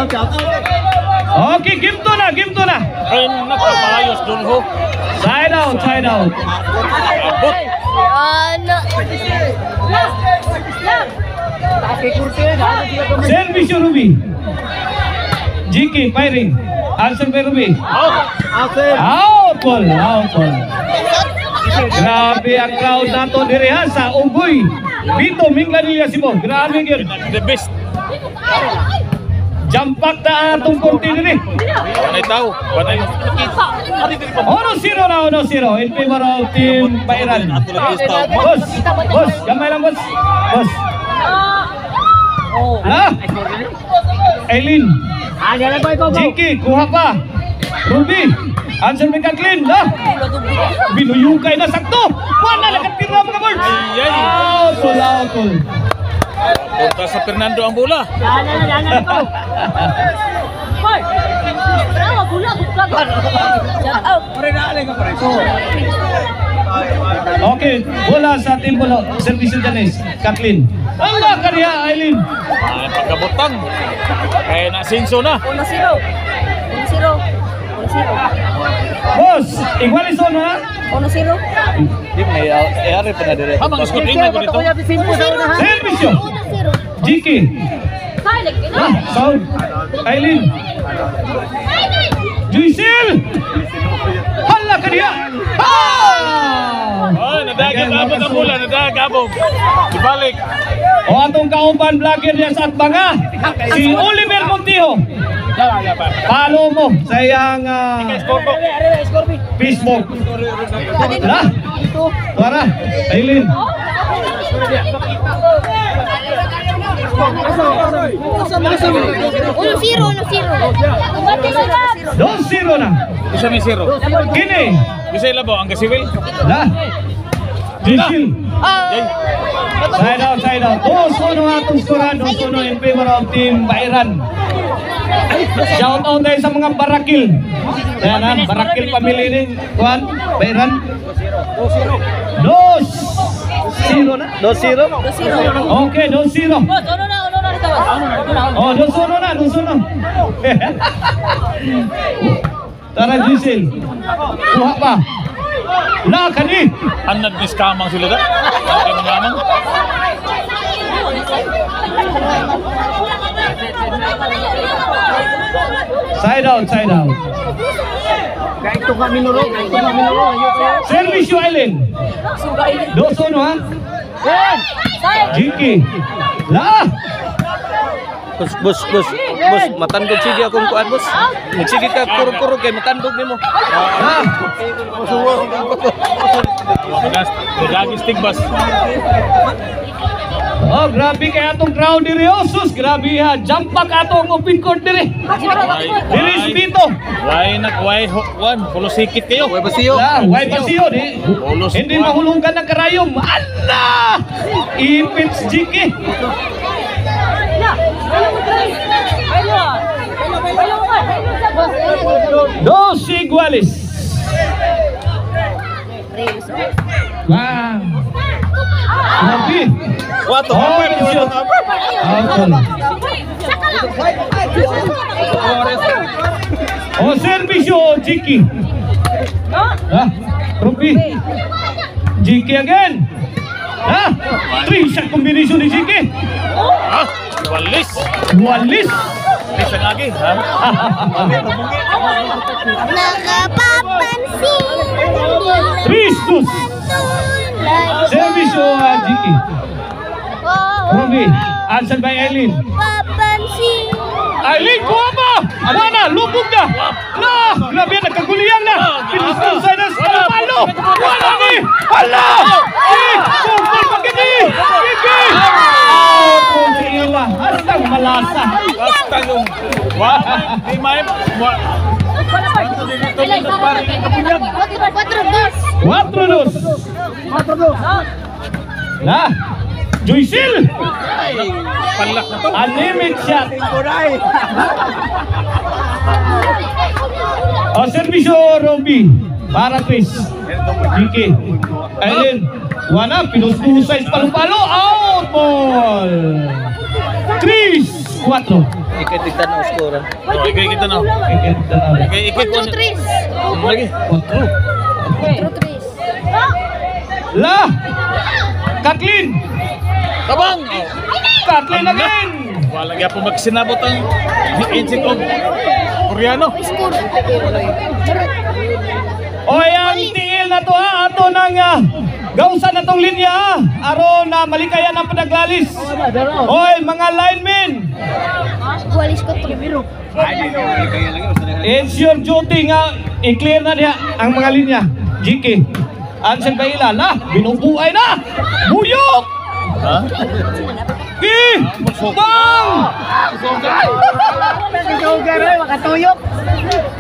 Okay, game to na. Ay, naku, maayos dun ho. Side out. Abot. Service Ruby. GK firing. Answer by Ruby. Out ball. Grabe ang crowd nato diri ha sa Ugoy. Bito Minglanilla Cebu. Grabe gyud. The best. Jampak na atong konti diri. Panay tao. Panay nakita. 1-0 in favor of Team Bairan. Boss, gamay lang boss. Eileen. Jiki, kuha pa. Ruby. Answer may ka-clean. Binuyukay na sakto. Wala nakatira mga birds. Out. Punta sa Fernando ang bola. Okay, bola sa Team Bolo. Service Janes. Kathleen. Allah kaniya, Eileen. Pagkabutang. Kaya nasinso na. 1-0. Boss, igualis on ha? 1-0. Di may ari pa na dire. Habang scoring na ganito. Service yun. GK. Sound. Eileen. Juisil. Hala kaniya. Nadagabog ang bola. Nadagabog. Ibalik. O atong kaumpan vlogger niya sa Atbanga. Si Oliver Montijo. Follow mo sa iyang Facebook. Tara, Aileen. 2-0 na. Isa may zero. Kini. Bisa ilabo ang kasiwil. Jisil. Side out. 2-1 atong skoran. 2-1 in favor of Team Bairan. Shout out tayo sa mga barakil. Ayan ha, barakil pamili ni Juan Bairan. 2-0 na. 2-0. Okay, 2-0. Oh, 2-1 na. Tara, Jisil. Kuha pa. Kani. Anad ni skamang sila da. Okay mangamang. Side out. Service you, Eileen. 2-1 ha. Jiki. Bos, matandog sige akong kuan bos. Magsige ka kurog kay matandog nimo. Lagi stigbas. Oh, grabe kaya atong crowd diri. Sus, grabe ha. Jump back atong open court diri. Diri si Bito. Why one? Pulusikit kayo. Way basiyo. Why pasiyo di? Hindi mahulungkan ng karayom. Allah! Ipits Jiki. Dos iguales. Wow. Grabe. Wato. Oh, servisyo Jiki. Ruby. Jiki again. 3-shot combination ni Jiki. Walis. Bisa lagi. Nakapapansin. 3-2. Servisyo Jiki. Ruby. Answer by Eileen. Papansin. Eileen, kuha ba? Mana? Lubog na. Grabe, nagkaguliyang na. Pinustusay na sa palo. Wala ni. Hala! Kumpul pagkini. Jiki. Out. Sige ba? Hastang malasa. Basta yung di may 4-2. Nah, Juisil. Palak na to. Unlimited shot. O, servisyo Ruby. Para Chris. Jiki. Eileen. Wana, pinustusay sa palo-palo. Out ball. 3-4. Ikay tigtan na score. Oh, ikay kita na. Ikay ko. 4-3. Lagi. 4-3. La! Kathleen! Tabang. Kathleen again! Wala nga po magsinabot ang insik of Koreano. Score. O yan, tiil na to ha, ato nang gausan na tong linya ha, aron na malikayan ang panaglalis. Oy, mga linemen, Walis ko 3. it's your duty nga i-clear na niya ang mga linya. GK, Ansel Baila, la, binubuhay na! Buyok! Ha? Bang!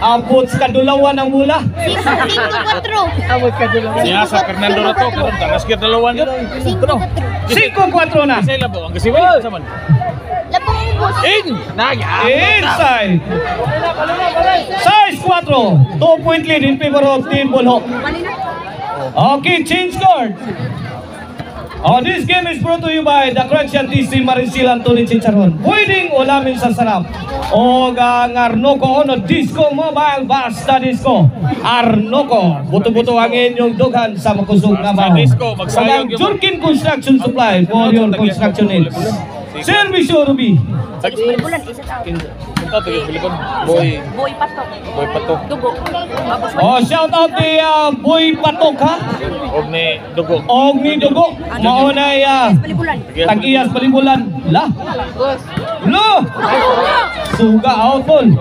Abot sa kadulawan ang mula. 5-4. Siya sa Fernando na to. Karoon, tangaskir dalawan yun. 5-4 na. Isa ilabaw. Ang kasiwil. Saman. Labang ubos. Inside. Size 4. 2-point lead in favor of Team Bulho. Okay, change court. Oh, this game is brought to you by the Croatian TC Marisil Antoni Chicharon. Pwedeng ulamin sa sarap. O Arnoco Ono Disco Mobile Basta Disco. Arnoco. Buto-buto ang inyong dughan sa makusog na baho. Magsayog yung Jurkin Construction Supply for your construction needs. Servisyo Ruby. Bulan isa tao. Ito, tigil Pilipon. Boy Patok. Dugo. Oh, shout out kay Boy Patok ha. Og ni Dugo. Og ni Dugo. Maunay Balibulan. Tag-iyas Balibulan. La. Lo. Suga out ball.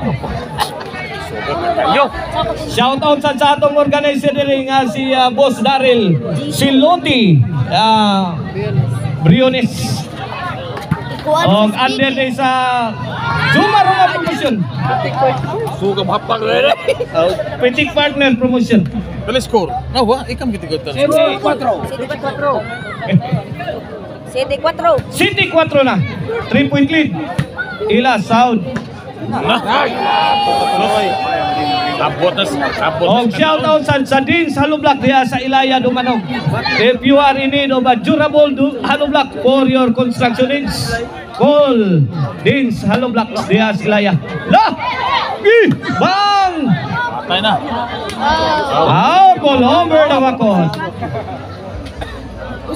Yo. Shout out sa atong organizer rin nga si Boss Daryl. Si Loti. Briones. Og under din sa Zuma Roma Promotion. Suga mahapag rin. Petit Partner Promotion. Kali score. Nawa, ikam kitigotan. 7-4. City 4 na. 3-point lead. Ila sound. Abot na. Og shout out sa Dins Hollow Block diya sa Ilaya Dumanog. If you are in need of a durable hollow block for your construction needs, call Dins Hollow Block diya sa Ilaya. La! Bang! Patay na. Ball over the wakot.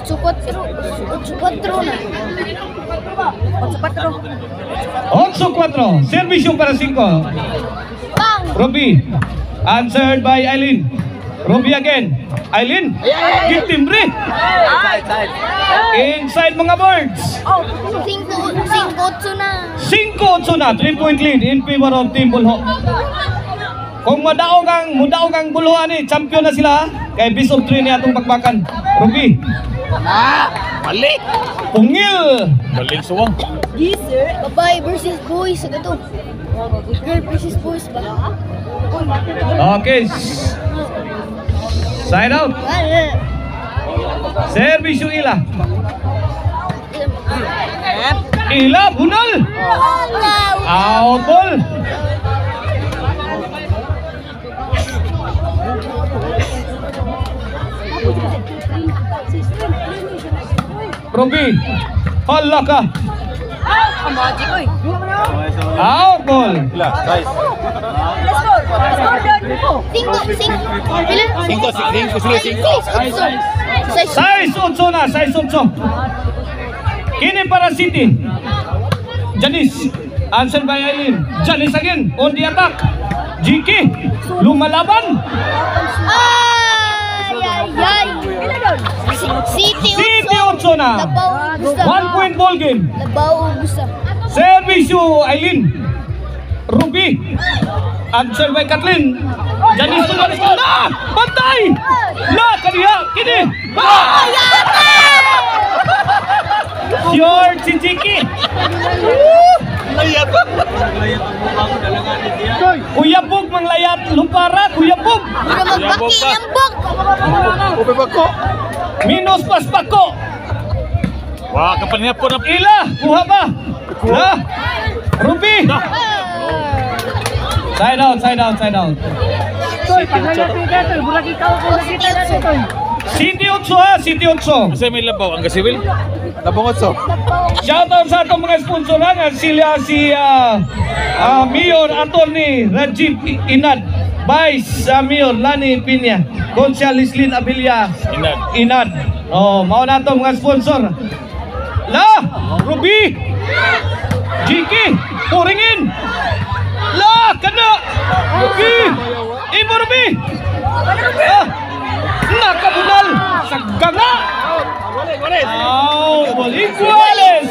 8-4 na. 8-4. Servisyo para 5. Bang! Robbie. Answered by Eileen. Robbie again. Eileen. Give timbre. Inside mga birds. 5-8 na. 5-8 na. 3-point lead in favor of Team Bulho. Kung mudaog ang Bulhoan ni, champion na sila. Kay best of 3 niya itong bakbakan. Robbie. Balik. Pungil. Balik suwang. Babae versus boys. Ano to? Girl versus boys ba? Okay. Side out. Servisyo Ila. Ila, bunal. Out ball. Robi, hala ka. Out ball. Size 8 na, size 8. Kini para City. Janice, answer by Eileen. Janice again, on the attack. GK, lumalaban. City 8 na. 1-point ball game. Labaw gusto. Servisyo Eileen. Ruby. Answer by Kathleen. Janice tumalis ko na. Bantay. La kaniya. Kini. George si Jiki. Kuya Bog manglayat lumpara. Kuya Bog. Minus pas pako. Wah, kapan niya po na Ila, kuha ba? La. Ruby. Side out, side out, side out. City 8 ha, City 8. Kasi may labaw ang kasiwil. Labongotso. Shoutout sa atong mga sponsoran sila si Mayor Attorney Rajib Inad, Vice Mayor Lani Piña, Consial Lislin Abilia Inad. Oh, mao na to mga sponsor. La, Ruby, Jiki, Puringin. La, kana. Ruby, Imo Ruby. Nakabunal sa ganga. Iguales,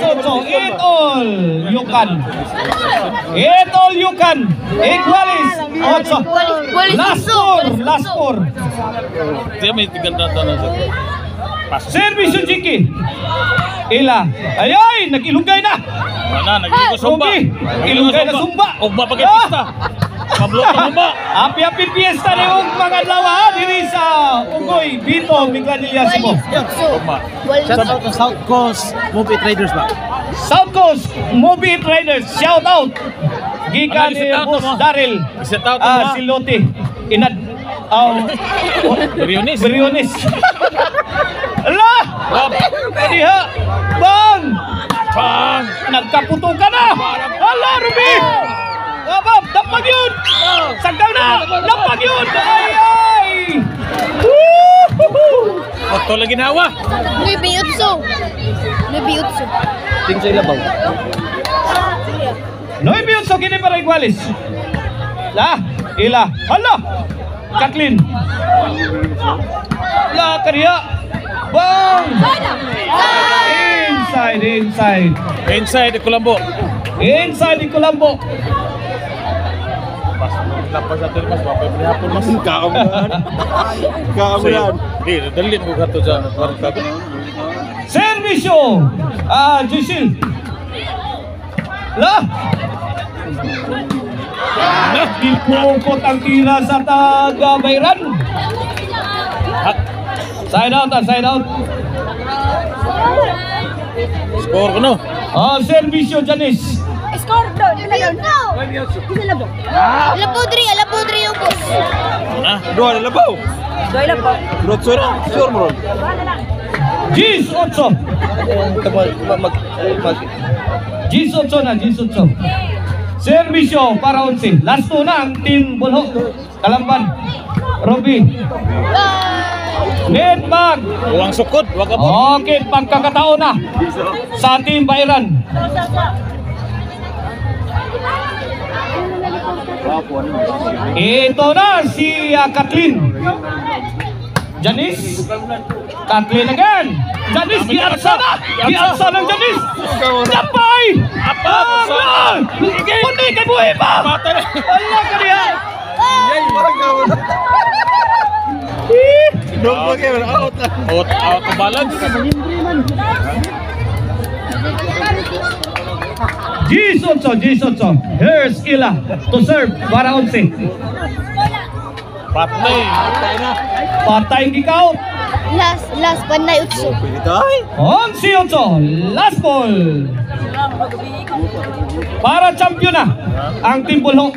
Itol Yukan. Itol Yukan. Iguales, 8. Last four. Dia may tigal na tanong sa Service Jiki. Ila. Ayay, nag-ilugay na. mana naging sumba. Ilugay na sumba. Ugba pa kay pista. Pablo pa sumba. Happy fiesta na yung mga lawa diri sa Ugoy, Bito, Minglanillas mo. Shout out to South Coast Movie Traders ba? South Coast Movie Traders, shout out. Gikan ni Boss Daryl. Shout out Si Lote. Inad. Briones. Ala! Kadiha! Bang! Nagkaputukan na! Ala, Ruby! Abab, dapat yun! Sagdang na! Dapat yun! Ay! Oto lagi nawa. Nubi Utso. Ting sa ilabaw. Noy biyot so kini para Iguales. La, ila. Hala. Kathleen. La kariya. Bang. Inside Colombo. Inside di Colombo. Lapas sa termas apa berhapon mas kaumulan. Di dalin ko kato sa kwarta. Servisyo. Jusil. La. Nakipukot ang tira sa taga Bayran. Side out. Score ko no. Servisyo Janice. Score doon. Alapodri yung boss. Dua na labaw. Sure mo. Gis 8. Gis 8 na. Servisyo para 11. Last 2 na ang Team Bulho. Kalamban. Robby. Net bag. Uang sukod, wag ka Okay, pagkakataon na sa Team Bayran. Ito na si Kathleen. Janice. Kathleen again. Janice, giatsa na. Giatsa ng Janice. Lapay. Kundi kay buhay pa. Allah ka niya. Out of balance. G8. Here's Ila to serve para 11. Patay ikaw. Last panay Utso. 11-8. Last ball. Para champion na ang Team Bulho.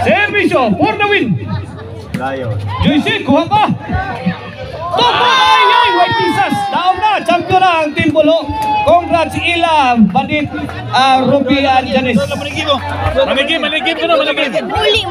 Servisyo for the win. Joyce, kuha ka. Ay, White Tisas. Down na, champion na ang Team Bulho. Congrats Ila, Badit, Ruby at Janice. Manigim ko no, manigim. Muli.